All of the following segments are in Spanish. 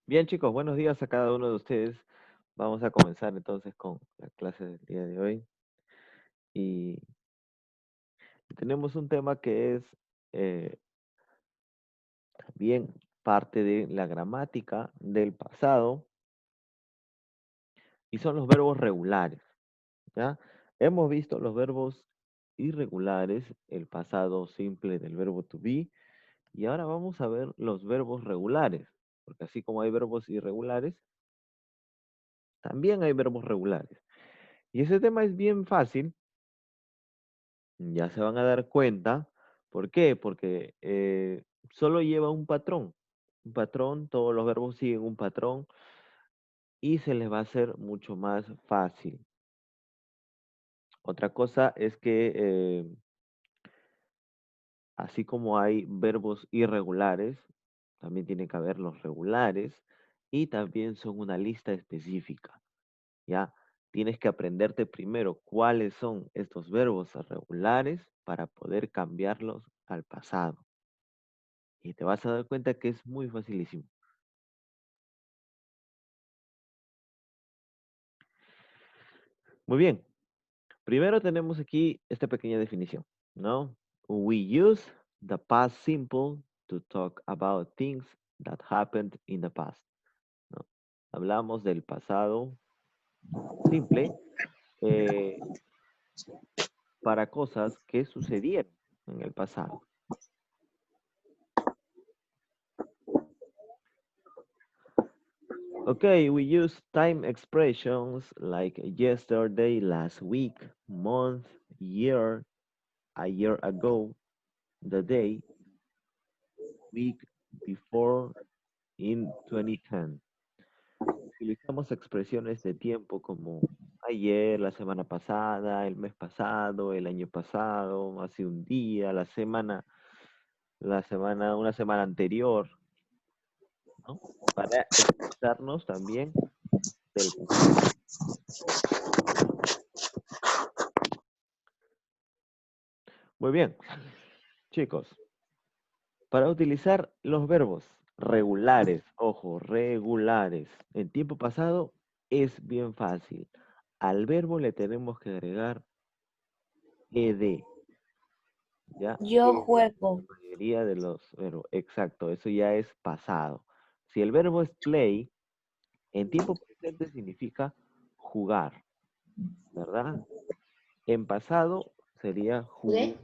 Bien, chicos, buenos días a cada uno de ustedes. Vamos a comenzar entonces con la clase del día de hoy. Y tenemos un tema que es eh, también parte de la gramática del pasado y son los verbos regulares, ¿ya? Hemos visto los verbos irregulares, el pasado simple del verbo to be, y ahora vamos a ver los verbos regulares, porque así como hay verbos irregulares, también hay verbos regulares. Y ese tema es bien fácil. Ya se van a dar cuenta. ¿Por qué? Porque solo lleva un patrón. Un patrón, todos los verbos siguen un patrón y se les va a hacer mucho más fácil. Otra cosa es que así como hay verbos irregulares, también tiene que haber los regulares y también son una lista específica. ¿Ya? Tienes que aprenderte primero cuáles son estos verbos regulares para poder cambiarlos al pasado. Y te vas a dar cuenta que es muy facilísimo. Muy bien. Primero tenemos aquí esta pequeña definición, ¿no? We use the past simple to talk about things that happened in the past, ¿no? Hablamos del pasado simple eh, para cosas que sucedieron en el pasado. Okay, we use time expressions like yesterday, last week, month, year, a year ago, the day, week before, in 2010. Utilizamos expresiones de tiempo como ayer, la semana pasada, el mes pasado, el año pasado, hace un día, una semana anterior, ¿no? Para expresarnos también del pasado. Muy bien, chicos. Para utilizar los verbos regulares, ojo, regulares, en tiempo pasado es bien fácil. Al verbo le tenemos que agregar ed, ¿ya? Yo Ed, juego. la mayoría de los verbos, exacto, eso ya es pasado. Si el verbo es play, en tiempo presente significa jugar, ¿verdad? En pasado sería ¿Jugué?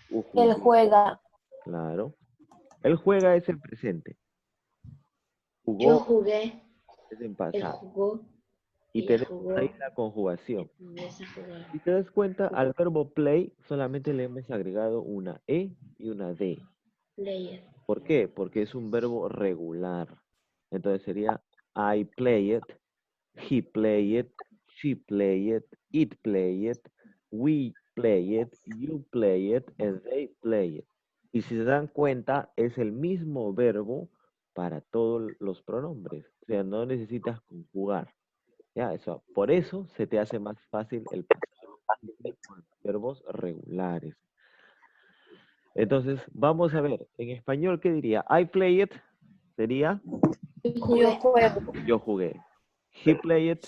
Él jugué, juega. claro. Él juega es en presente, Yo jugó jugué, es en él pasado. jugó, Y ella tenemos ahí jugó, la conjugación. empieza a jugar. Si te das cuenta, al verbo play solamente le hemos agregado una E y una D. Player. ¿Por qué? Porque es un verbo regular. Entonces sería I play it, he play it, she play it play it, we play it, you play it, and they play it. Y si se dan cuenta, es el mismo verbo para todos los pronombres. O sea, no necesitas conjugar. Ya, eso. Por eso se te hace más fácil el pasado simple con los verbos regulares. Entonces, vamos a ver, en español, ¿qué diría? I play it sería Yo Yo jugué, juego. yo jugué. He play it,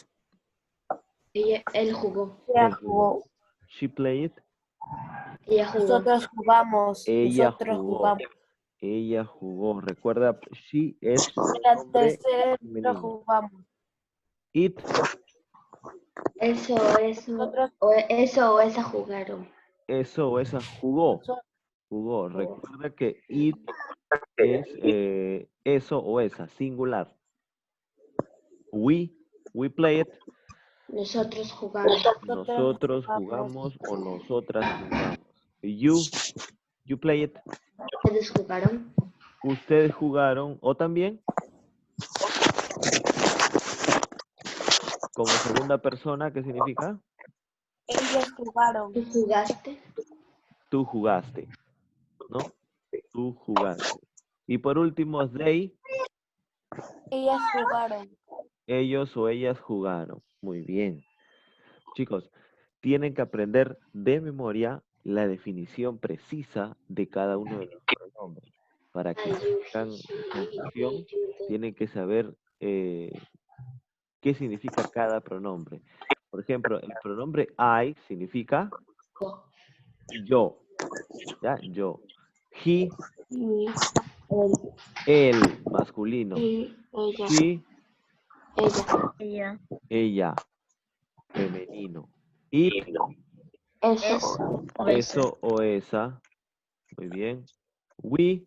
él jugó, Ella él jugó. jugó. She play it, ella jugó. Nosotros jugamos. ella Nosotros jugó. jugamos. Ella jugó. Recuerda, she es La pronombre tercera femenino. jugamos. It, Nosotros Eso o esa jugaron. eso o esa jugó. so- Jugó. Recuerda que it es eso o esa, singular. We play it. Nosotros jugamos. nosotros Nosotros jugamos. jugamos o nosotras jugamos. You play it. Ustedes jugaron. Ustedes jugaron o también como segunda persona, ¿qué significa? Ellos jugaron. Tú jugaste. Tú jugaste, ¿no? Tú jugaste. Y por último, they, Ellas jugaron. ellos o ellas jugaron. Muy bien. Chicos, tienen que aprender de memoria la definición precisa de cada uno de los pronombres. Para que I, no you, he, tengan she, it, confusión, they, you, they. tienen que saber qué significa cada pronombre. Por ejemplo, el pronombre I significa yo, ¿ya? Yo. He, Y él, masculino. ella. She, Ella. ella, femenino. It, Eso. eso o esa. Muy bien. We,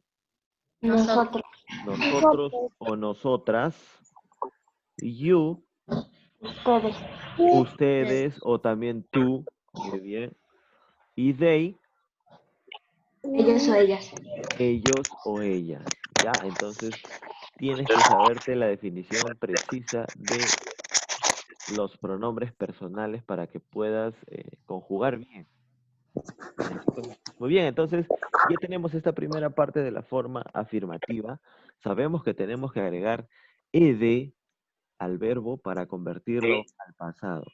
Nosotros. nosotros o nosotras. You, Ustedes. ustedes o también tú. Muy bien. Y they, Ellos o ellas. ellos o ellas. ¿Ya? Entonces, tienes que saberte la definición precisa de los pronombres personales para que puedas conjugar bien. Muy bien, entonces ya tenemos esta primera parte de la forma afirmativa. Sabemos que tenemos que agregar ed al verbo para convertirlo al pasado.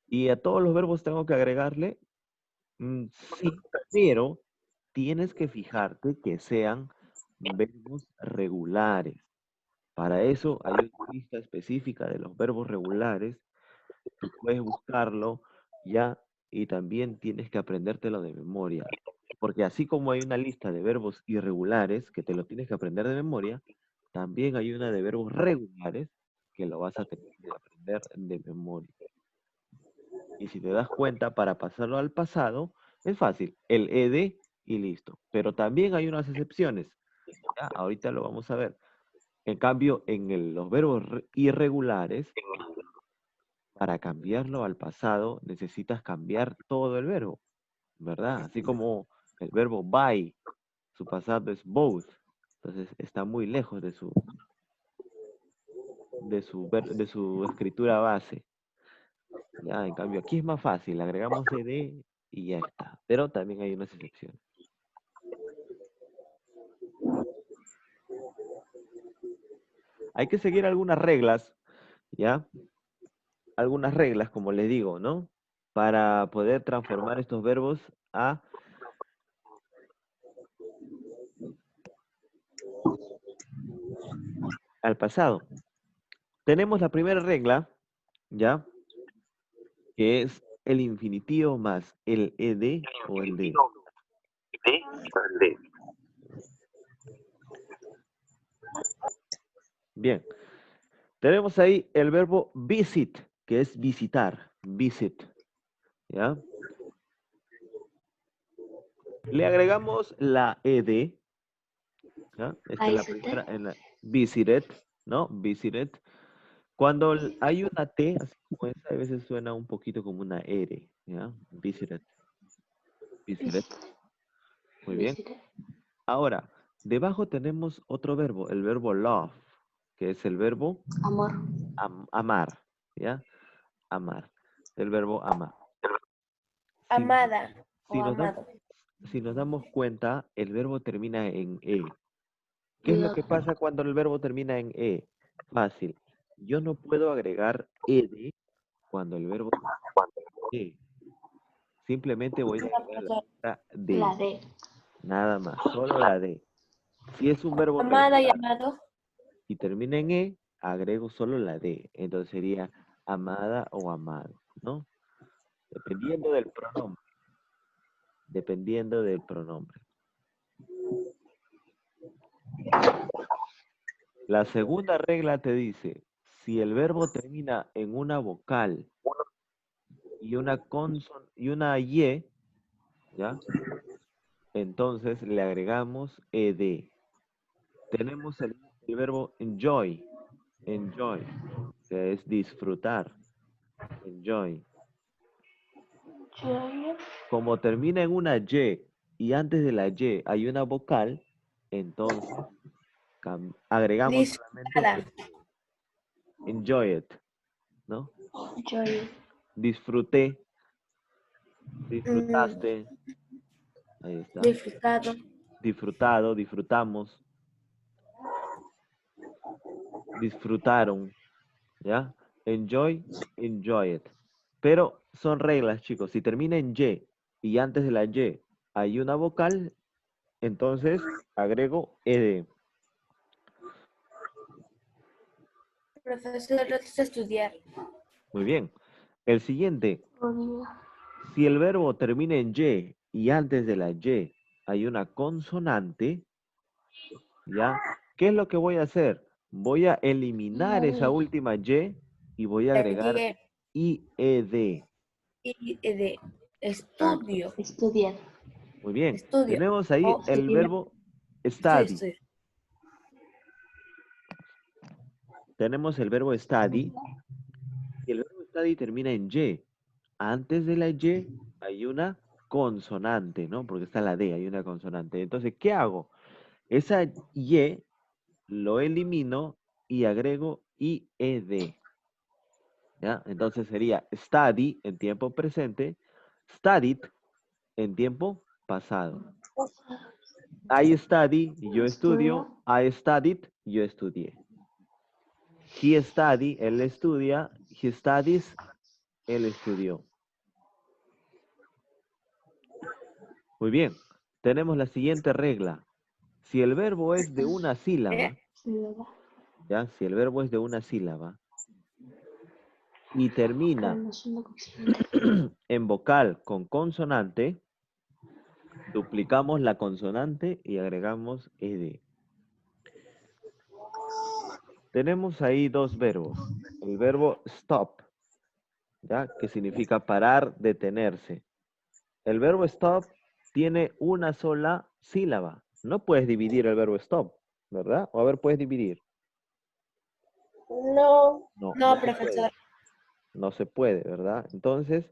Y a todos los verbos tengo que agregarle sí, pero tienes que fijarte que sean verbos regulares. Para eso hay una lista específica de los verbos regulares. Tú puedes buscarlo ya y también tienes que aprendértelo de memoria. Porque así como hay una lista de verbos irregulares que te lo tienes que aprender de memoria, también hay una de verbos regulares que lo vas a tener que aprender de memoria. Y si te das cuenta, para pasarlo al pasado, es fácil, el ed y listo. Pero también hay unas excepciones. ¿Ya? Ahorita lo vamos a ver. En cambio, los verbos irregulares, para cambiarlo al pasado, necesitas cambiar todo el verbo, ¿verdad? Así como el verbo buy, su pasado es both. Entonces está muy lejos de su escritura base. Ya, en cambio, aquí es más fácil, agregamos ed y ya está. Pero también hay unas excepciones. Hay que seguir algunas reglas, ¿ya? Algunas reglas, como les digo, ¿no? Para poder transformar estos verbos al pasado. Tenemos la primera regla, ¿ya? Que es el infinitivo más el ed o el d. Bien. Tenemos ahí el verbo visit, que es visitar, visit, ¿ya? Le agregamos la ed, ¿ya? Esta es la primera, en la visited, ¿no? Visited. Cuando hay una T, así como esa, a veces suena un poquito como una R, ¿ya? Visited. Visited. Muy bien. Ahora, debajo tenemos otro verbo, el verbo love, que es el verbo Amor. amar, ¿ya? Amar. El verbo amar. Amada Si o nos, amado. si nos damos cuenta, el verbo termina en E. ¿Qué es lo que pasa cuando el verbo termina en E? Fácil. Yo no puedo agregar ed cuando el verbo termina en E. Simplemente voy a agregar la letra D. La D. Nada más, solo la D. Si es un verbo Amada y regular amado. y termina en E, agrego solo la D. Entonces sería amada o amado, ¿no? Dependiendo del pronombre. Dependiendo del pronombre. La segunda regla te dice, si el verbo termina en una vocal y una y una Y, ¿ya? Entonces le agregamos ed. Tenemos el verbo enjoy, enjoy, que es disfrutar, enjoy. Como termina en una y antes de la Y hay una vocal, entonces agregamos solamente Disfrutada. enjoy it, ¿no? Joy. Disfruté, disfrutaste, ahí está. Disfrutado. Disfrutado, disfrutamos, disfrutaron, ¿ya? Enjoy, enjoy it. Pero son reglas, chicos. Si termina en y antes de la Y hay una vocal, entonces agrego ed. Profesor, es estudiar. Muy bien. El siguiente. Estudio. Si el verbo termina en y antes de la y hay una consonante, ¿ya? ¿Qué es lo que voy a hacer? Voy a eliminar esa última y voy a agregar IED. Y de estudio. Estudiar. Muy bien. Estudio. Tenemos ahí O el estudio. verbo study. Estudio. Tenemos el verbo study. Y el verbo study termina en y. Antes de la y hay una consonante, ¿no? Porque está la D, hay una consonante. Entonces, ¿qué hago? Esa y lo elimino y agrego IED. ¿Ya? Entonces sería study en tiempo presente, studied en tiempo pasado. I study, yo estudio. I studied, yo estudié. He study, él estudia. He studies, él estudió. Muy bien. Tenemos la siguiente regla. Si el verbo es de una sílaba, ¿ya? Si el verbo es de una sílaba y termina en vocal con consonante, duplicamos la consonante y agregamos ed. Tenemos ahí dos verbos. El verbo stop, ¿ya? Que significa parar, detenerse. El verbo stop tiene una sola sílaba. No puedes dividir el verbo stop, ¿verdad? O a ver, puedes dividir. No. No, No, no se puede. profesor. No se puede, ¿verdad? Entonces,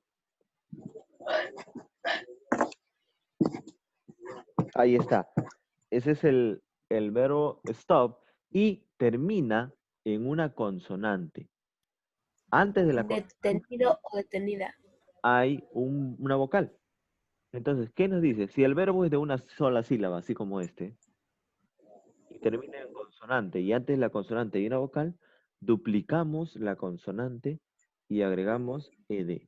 ahí está. Ese es el verbo stop y termina en una consonante. Antes de la consonante Detenido o detenida. hay una vocal. Entonces, ¿qué nos dice? Si el verbo es de una sola sílaba, así como este, y termina en consonante, y antes de la consonante hay una vocal, duplicamos la consonante y agregamos ed.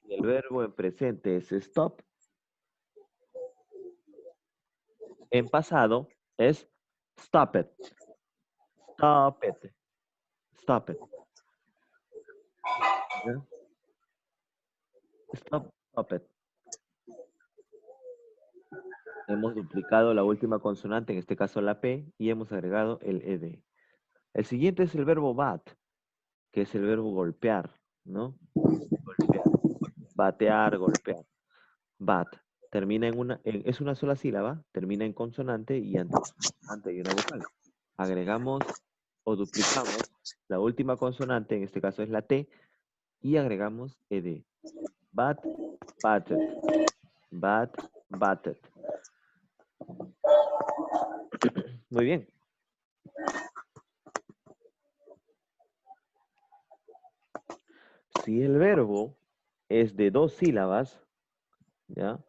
Si el verbo en presente es stop, en pasado es stop it. Stop it. Stop it. ¿Ya? Stop it. Hemos duplicado la última consonante, en este caso la P, y hemos agregado el ed. El siguiente es el verbo bat, que es el verbo golpear, ¿no? Golpear. Batear, golpear. Bat. Termina es una sola sílaba, termina en consonante y antes hay una vocal. Agregamos o duplicamos la última consonante, en este caso es la T, y agregamos ed. Bat, batted. Bat, batted. Muy bien. Si el verbo es de dos sílabas, ¿ya?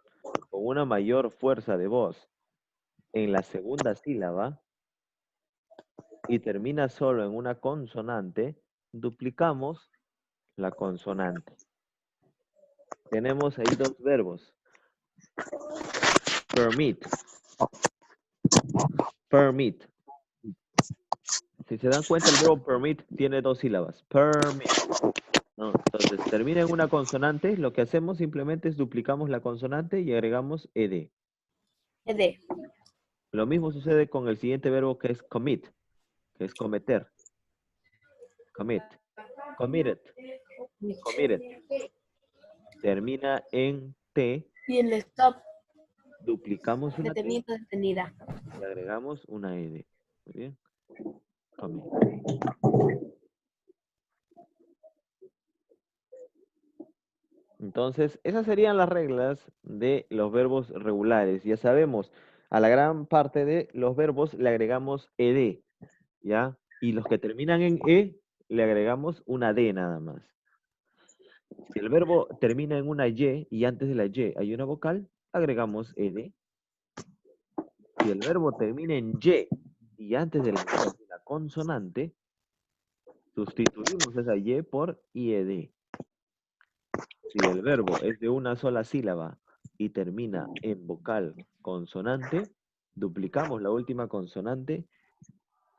Con una mayor fuerza de voz en la segunda sílaba y termina solo en una consonante, duplicamos la consonante. Tenemos ahí dos verbos. Permit. Permit. Si se dan cuenta, el verbo permit tiene dos sílabas. Permit. ¿No? Entonces, termina en una consonante. Lo que hacemos simplemente es duplicamos la consonante y agregamos ed. Ed. Lo mismo sucede con el siguiente verbo que es commit, que es cometer. Commit. Committed. Committed. Termina en T. Y el stop. Duplicamos una T Detenido, detenida. y agregamos una ed. Muy bien. Commit. Entonces, esas serían las reglas de los verbos regulares. Ya sabemos, a la gran parte de los verbos le agregamos ed, ¿ya? Y los que terminan en le agregamos una d nada más. Si el verbo termina en una y antes de la y hay una vocal, agregamos ed. Si el verbo termina en y antes de la y hay una consonante, sustituimos esa y por ied. Si el verbo es de una sola sílaba y termina en vocal consonante, duplicamos la última consonante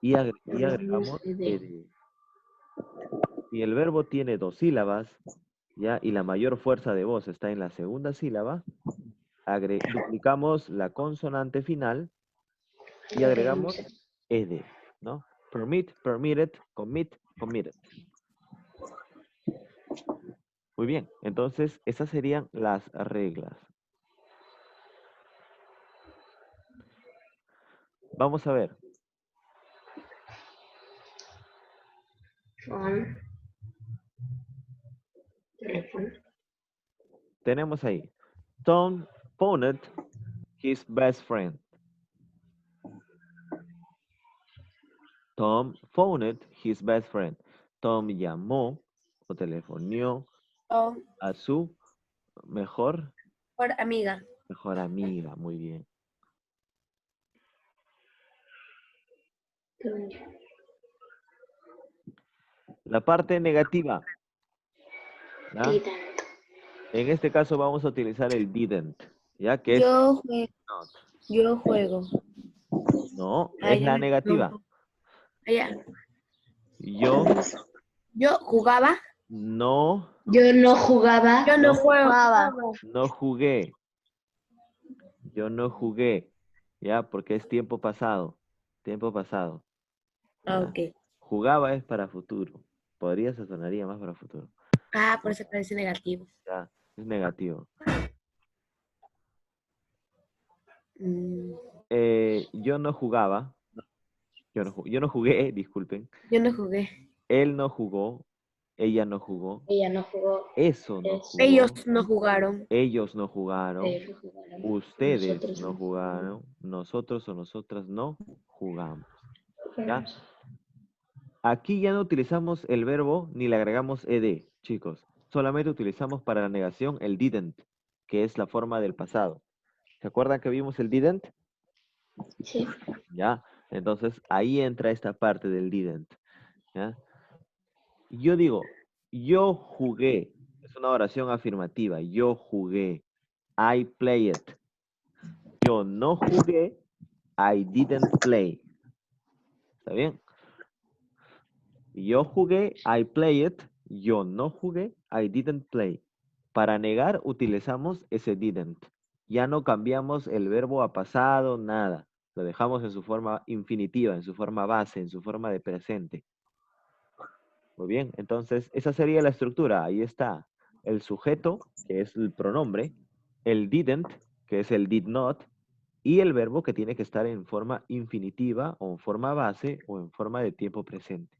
y agregamos ed. Si el verbo tiene 2 sílabas, ¿ya? Y la mayor fuerza de voz está en la segunda sílaba, duplicamos la consonante final y agregamos ed, ¿no? Permit, permitted, commit, committed. Muy bien, entonces esas serían las reglas. Vamos a ver. Phone. Teléfono. Tenemos ahí. Tom phoned his best friend. Tom phoned his best friend. Tom llamó o telefonió O a su mejor por amiga. amiga. Muy bien. La parte negativa. ¿Ya? Didn't. En este caso vamos a utilizar el didn't, ¿ya? Que es not. Yo juego. No, Ah, es ya la me- negativa. no. Ya. Yo Yo jugaba. no, Yo no jugaba. Yo no juego. no jugué. Yo no jugué, ¿ya? Porque es tiempo pasado. Tiempo pasado. ¿ya? Ok. Jugaba es para futuro. Podría, se sonaría más para futuro. Ah, por eso parece negativo. Ya, es negativo. Mm, Yo no jugaba. Yo no jugué, disculpen. yo no jugué. Él no jugó. Ella no jugó. Ella no jugó. Eso no jugó. Ellos no jugaron. Ellos no jugaron. Ellos no jugaron. Ustedes Nosotros no jugaron. Nosotros o nosotras no jugamos. ¿Ya? Aquí ya no utilizamos el verbo ni le agregamos ed, chicos. Solamente utilizamos para la negación el didn't, que es la forma del pasado. ¿Se acuerdan que vimos el didn't? Sí. ¿Ya? Entonces ahí entra esta parte del didn't. ¿Ya? Yo digo, yo jugué. Es una oración afirmativa. Yo jugué. I played. Yo no jugué. I didn't play. ¿Está bien? Yo jugué, I played. Yo no jugué, I didn't play. Para negar utilizamos ese didn't. Ya no cambiamos el verbo a pasado, nada. Lo dejamos en su forma infinitiva, en su forma base, en su forma de presente. Muy bien, entonces esa sería la estructura. Ahí está el sujeto, que es el pronombre, el didn't, que es el did not, y el verbo que tiene que estar en forma infinitiva o en forma base o en forma de tiempo presente.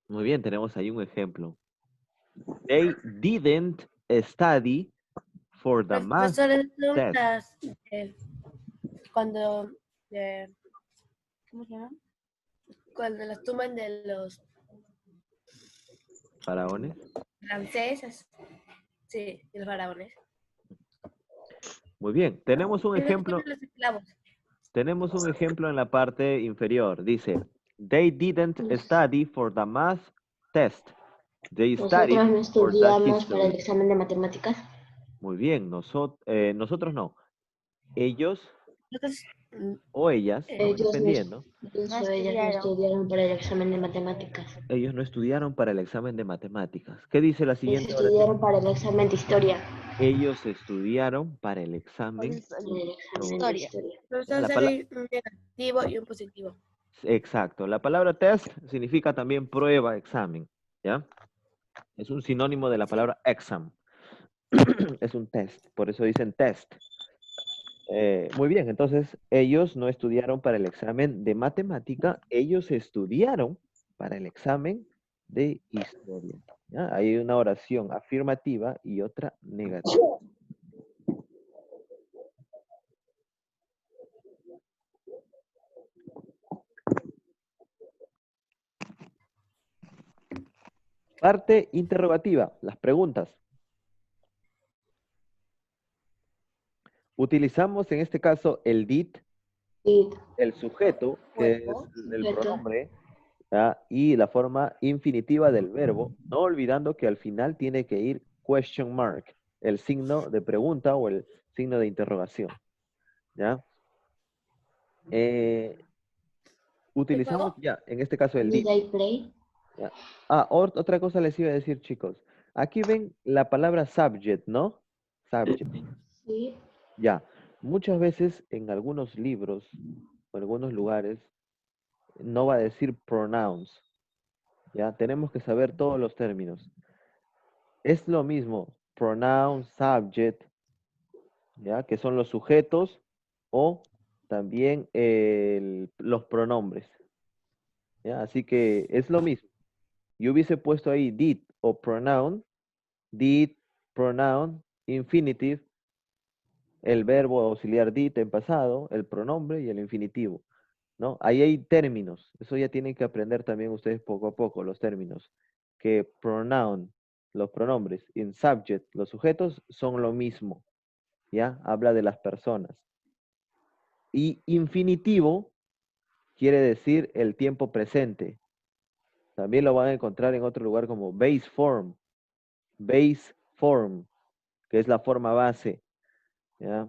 Muy bien, tenemos ahí un ejemplo. They didn't study for the math Profesores, son test. las, cuando, ¿cómo se llama? Cuando las toman de los Faraones. franceses. Sí, de los faraones. Muy bien, tenemos un ejemplo. Los esclavos. Tenemos un ejemplo en la parte inferior. Dice, they didn't study for the math test. They studied Nosotros no for the estudiamos para el history. examen de matemáticas. Muy bien, nosotros no. Ellos Nosotros, o ellas, ¿no? Ellos Dependiendo. ellos no estudiaron para el examen de matemáticas. Ellos no estudiaron para el examen de matemáticas. ¿Qué dice la Ellos siguiente oración? estudiaron para el examen de historia. Ellos estudiaron para el examen. De historia. Profesor, La sale un negativo y un positivo. Exacto. La palabra test significa también prueba, examen. ¿Ya? Es un sinónimo de la palabra exam. Es un test. Por eso dicen test. Muy bien. Entonces, ellos no estudiaron para el examen de matemática. Ellos estudiaron para el examen de historia. ¿Ya? Hay una oración afirmativa y otra negativa. Parte interrogativa, las preguntas. Utilizamos en este caso el did, el sujeto, que es el pronombre, ¿ya? Y la forma infinitiva del verbo, no olvidando que al final tiene que ir question mark, el signo de pregunta o el signo de interrogación. ¿Ya? Utilizamos juego? ya, en este caso el Did did. I play? ¿Ya? Otra cosa les iba a decir, chicos. Aquí ven la palabra subject, ¿no? Subject. Sí. Ya. Muchas veces en algunos libros o en algunos lugares no va a decir pronouns. Ya. Tenemos que saber todos los términos. Es lo mismo, pronoun, subject, ¿ya? Que son los sujetos o también los pronombres. ¿Ya? Así que es lo mismo. Yo hubiese puesto ahí did o did, pronoun, infinitive, el verbo auxiliar did en pasado, el pronombre y el infinitivo, ¿no? Ahí hay términos. Eso ya tienen que aprender también ustedes poco a poco, los términos. Que pronoun, los pronombres, in subject, los sujetos son lo mismo, ¿ya? Habla de las personas. Y infinitivo quiere decir el tiempo presente. También lo van a encontrar en otro lugar como base form, que es la forma base, ¿ya?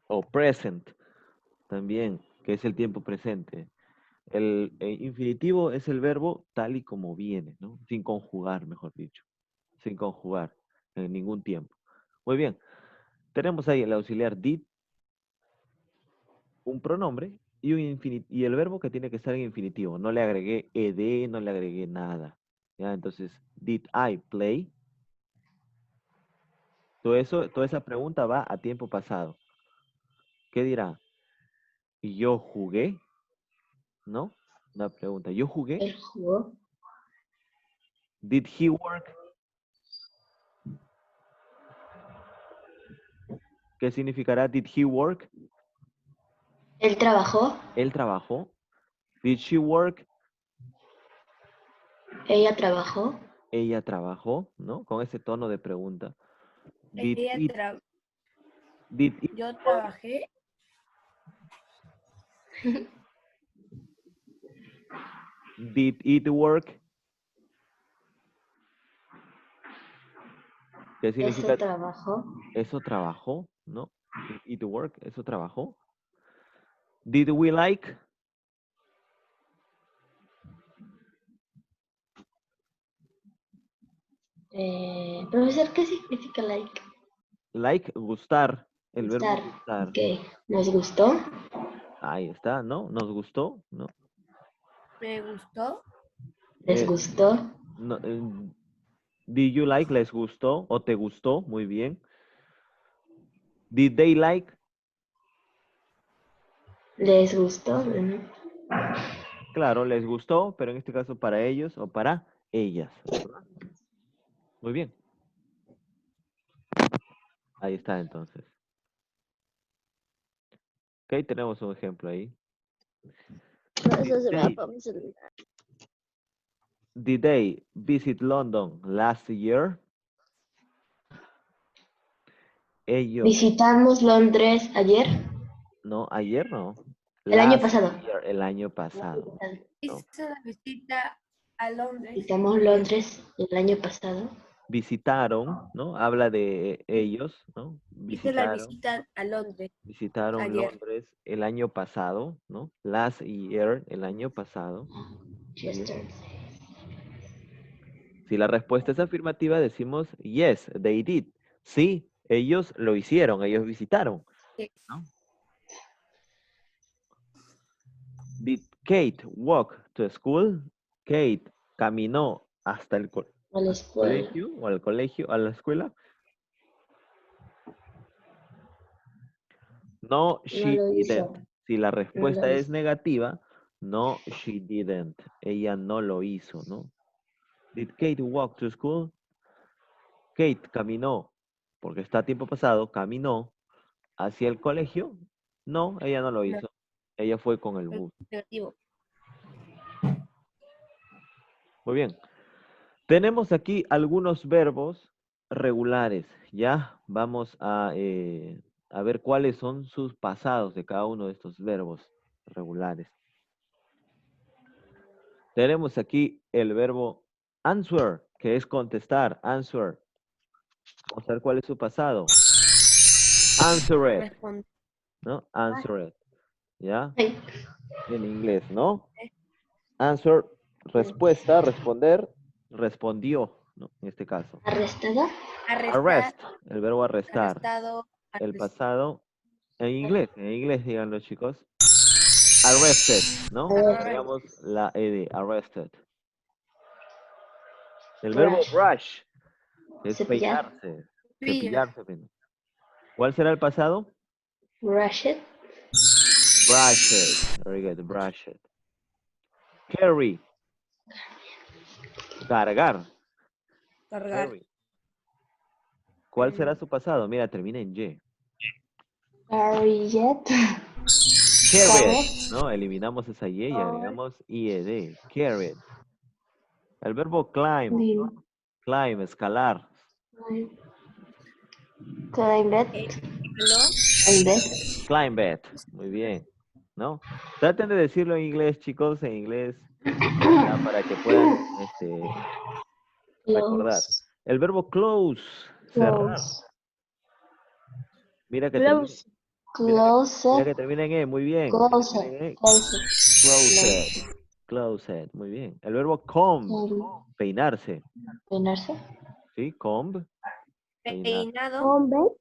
O present, también, que es el tiempo presente. El infinitivo es el verbo tal y como viene, ¿no? Sin conjugar, mejor dicho. Sin conjugar en ningún tiempo. Muy bien. Tenemos ahí el auxiliar did, un pronombre y el verbo que tiene que estar en infinitivo. No le agregué ed, no le agregué nada. ¿Ya? Entonces, did I play? Todo eso, toda esa pregunta va a tiempo pasado. ¿Qué dirá? ¿Yo jugué? ¿No? Una pregunta. ¿Yo jugué? Él jugó. Did he work? ¿Qué significará did he work? Él trabajó. Él trabajó. Did she work? Ella trabajó. Ella trabajó, ¿no? Con ese tono de pregunta. Did Ella it, did it Yo work? trabajé. Did it work? ¿Qué significa? Eso trabajó. Eso trabajó, ¿no? Did it work? Eso trabajó. Did we like? Profesor, ¿qué significa like? Like, gustar. El verbo Gustar. gustar. Ok. ¿Nos gustó? Ahí está, ¿no? ¿Nos gustó? ¿No? Me gustó. ¿Les Eh, gustó? no, did you like? ¿Les gustó? ¿O te gustó? Muy bien. Did they like? ¿Les gustó? Claro, les gustó, pero en este caso para ellos o para ellas, ¿verdad? Muy bien. Ahí está entonces. Ok, tenemos un ejemplo ahí. Eso se me They, apagó mi celular. did they visit London last year? Ellos, ¿Visitamos Londres ayer? no, ayer no. El año Last pasado. year, el año pasado. ¿No? Hice una visita a Londres. Visitamos Londres el año pasado. Visitaron, ¿no? Habla de ellos, ¿no? Hice la visita a Londres Visitaron ayer. Londres el año pasado, ¿no? Last year, el año pasado. Muy bien. Chester. Si la respuesta es afirmativa, decimos yes, they did. Sí, ellos lo hicieron, ellos visitaron. Sí. ¿No? Did Kate walk to school? Kate caminó hasta el A la escuela. colegio o al colegio, a la escuela. No, No she lo didn't. hizo. Si la No respuesta lo es hizo. negativa, no, she didn't. Ella no lo hizo, ¿no? Did Kate walk to school? Kate caminó, porque está a tiempo pasado, caminó hacia el colegio. No, ella no lo No, hizo. Ella fue con el bus. negativo. Muy bien. Tenemos aquí algunos verbos regulares. Ya vamos a ver cuáles son sus pasados de cada uno de estos verbos regulares. Tenemos aquí el verbo answer, que es contestar, answer. Vamos a ver cuál es su pasado. Answer it, Responde. ¿no? Answer it. ¿Ya? Ay, En inglés, ¿no? Answer, respuesta, responder, respondió, ¿no? En este caso. ¿Arrestada? Arrest, el verbo arrestar. Arrestado. El pasado, en inglés díganlo, chicos. Arrested, ¿no? Digamos la ed, arrested. El verbo brush es Cepillar. peinarse. Cepillar. Cepillarse. ¿Cuál será el pasado? Brush it. Brush it. Very good, brush it. Carry. Cargar. Cargar. Carry. ¿Cuál será su pasado? Mira, termina en Y. Carry it. Carry, ¿no? Eliminamos esa Y y agregamos IED. Carry. El verbo climb. Clean. Climb, escalar. Climb it. ¿Aló? Climb it. Climb it. Muy bien. ¿No? Traten de decirlo en inglés, chicos, en inglés, ya, para que puedan recordar. Close. El verbo close, cerrar. Close. Mira que termina, Close mira it. que termina en E, muy bien. Close Termina en it. E. Close it. Close it. Close it, muy bien. El verbo comb, peinarse. Peinarse. ¿Sí? Comb. Peinado.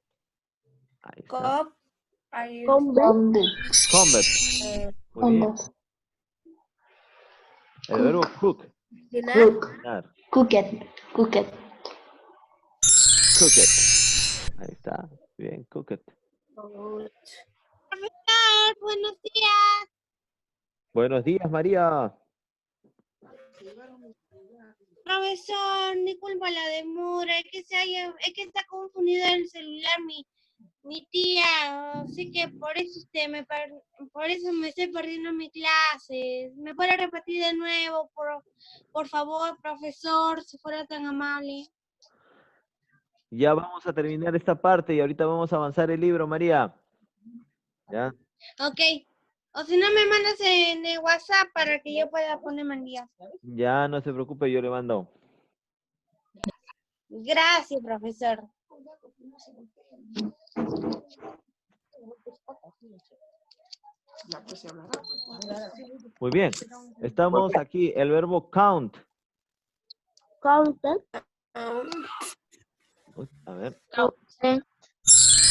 Ahí está. Cop. Comb it. Comb it. Muy bien. Comb it. El verbo cook, Cocinar. Cook. cocinar. Cook it. Cook it. Cook it. Ahí está. Bien, cook it. Profesor, buenos días. Buenos días, María. Profesor, disculpa la demora, es que está confundido el celular mi tía, así que por eso por eso me estoy perdiendo mis clases. ¿Me puede repetir de nuevo, por favor, profesor, si fuera tan amable? Ya vamos a terminar esta parte y ahorita vamos a avanzar el libro, María. ¿Ya? Ok. O si no, me mandas en el WhatsApp para que yo pueda ponerme al día. Ya, no se preocupe, yo le mando. Gracias, profesor. Muy bien. Estamos aquí, el verbo count. Uy, a ver.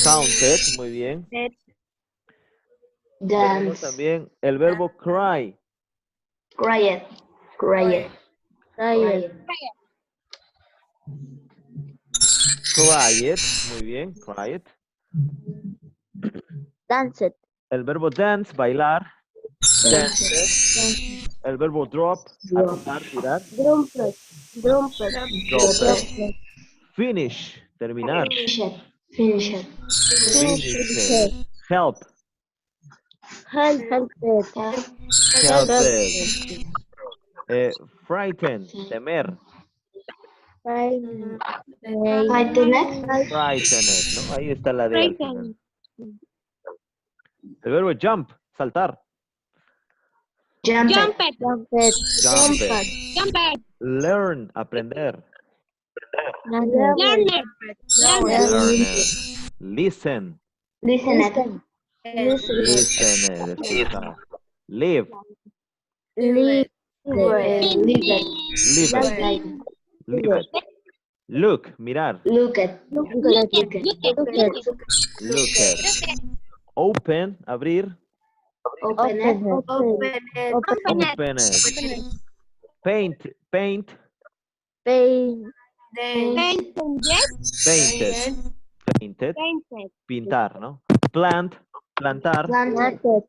Counted, muy bien. Tenemos Dance. también el verbo cry. Cry it. Cry it. Cry it. Cry it, muy bien, cry it. Dance it. El verbo dance, bailar. Dance. El verbo drop, arrojar, tirar. Drum it. Drum it. Drop it. Finish, terminar. Finish it. Finish it. Finish it. Help. Help it. Help it. Frighten, temer. Frighten it. Frighten it, ¿no? Ahí está la D al final. El verbo jump, saltar. Jump it. Jump it. Jump it. Jump it. Jump it. Learn, aprender. Learn it. Learn it. Listen. Listen it. Listen it. Escucha. Live. Leave it. Live it. Live it. Look, mirar. Look at. Look at. Look at. Open, abrir. Open it. Open it. Paint, paint. Paint. Painted. Painted. Pintar, ¿no? Plant, plantar. Planted.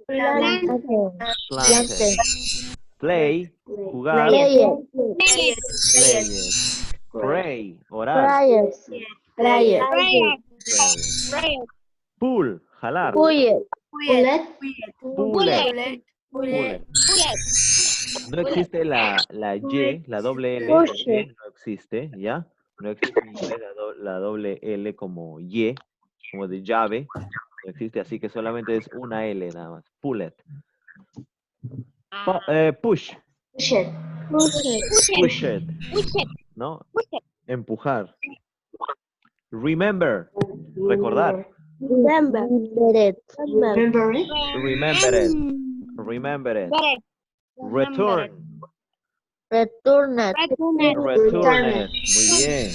Planted. Play, jugar. Play it. Play it. Pray, orar. Prayers. Prayers. Pray. Pull, jalar. Pull it. Pull it. Pull it. No existe la Y, la doble L, Push de it. no existe, ¿ya? No existe en inglés la doble L como Y, como de llave. No existe, así que solamente es una L nada más. Pull it. Push. Push it. Push it. Push it. ¿No? Empujar. Remember. Recordar. Remember it. Remember it. Remember it. Remember it. Return. Return it. Return it. Muy bien.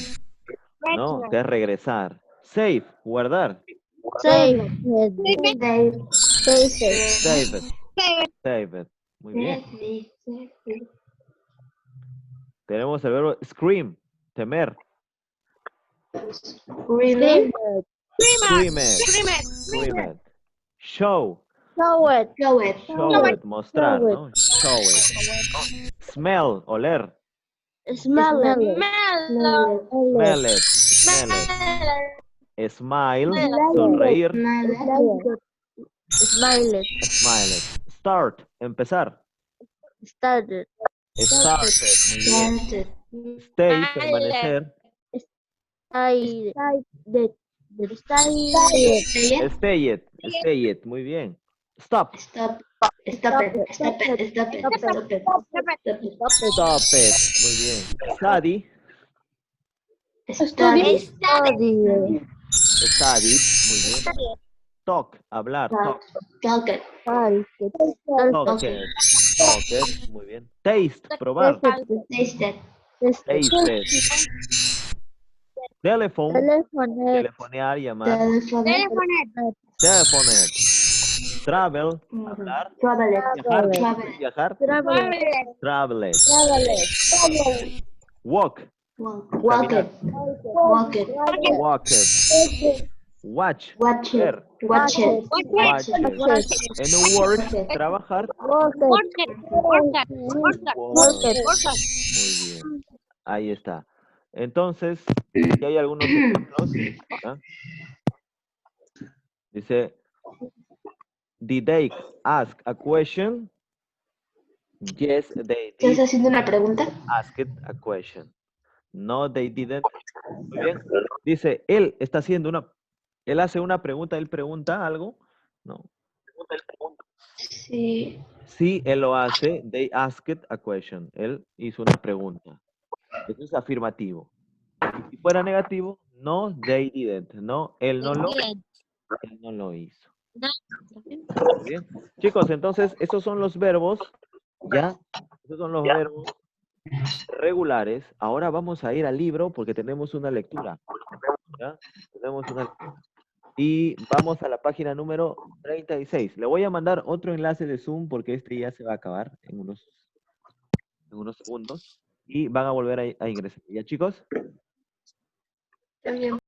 ¿No? Que es regresar. Save. Guardar. Save it. They Save it. Save it. Save it. Muy bien. Tenemos el verbo scream. Temer. Scream. Scream it. Scream it. Show. Show it. Show it. Show it. Mostrar, Show it. ¿no? Show it. Smell. Oler. Smell it. Smell it. Smell it. Smile. Sonreír. Smile it. Smile it. Start. Empezar. Start it. Started. Muy bien. Stay. Permanecer. Stay it. Stay it. Stay it. Muy bien. Stop. Stop. Stop it. Stop it. Stop it. Stop it. Stop it. Muy bien. Study. Study. Study. Muy bien. Talk. Hablar. Talk. Talk it. Talk it. Talk it. Muy bien. Taste. Probar. Taste it. Taste it. Telephone. Telefonear, llamar. Telephone. Travel. Hablar. Travel it. Viajar. Travel it. Viajar. Travel. Walk. Walk it. Walk it. Walk it. Watch. Watch it. Ver. Watch it. Watch it. And work. Trabajar. Muy bien. Ahí está. Entonces, aquí hay algunos ejemplos. ¿Ah? Dice, did they ask a question? Yes, they ¿Estás did haciendo una pregunta? ask it a question. No, they didn't. Muy bien. Dice, él está haciendo él hace una pregunta, él pregunta algo. No. Sí. Sí, él lo hace. They asked a question. Él hizo una pregunta. Eso es afirmativo. Y si fuera negativo, no, they didn't. No, él no lo hizo. Muy bien. Chicos, entonces, esos son los verbos, ¿ya? Esos son los verbos regulares. Ahora vamos a ir al libro porque tenemos una lectura. ¿Ya? Tenemos una lectura. Y vamos a la página número 36. Le voy a mandar otro enlace de Zoom porque este ya se va a acabar en unos segundos. Y van a volver a ingresar. ¿Ya, chicos? También.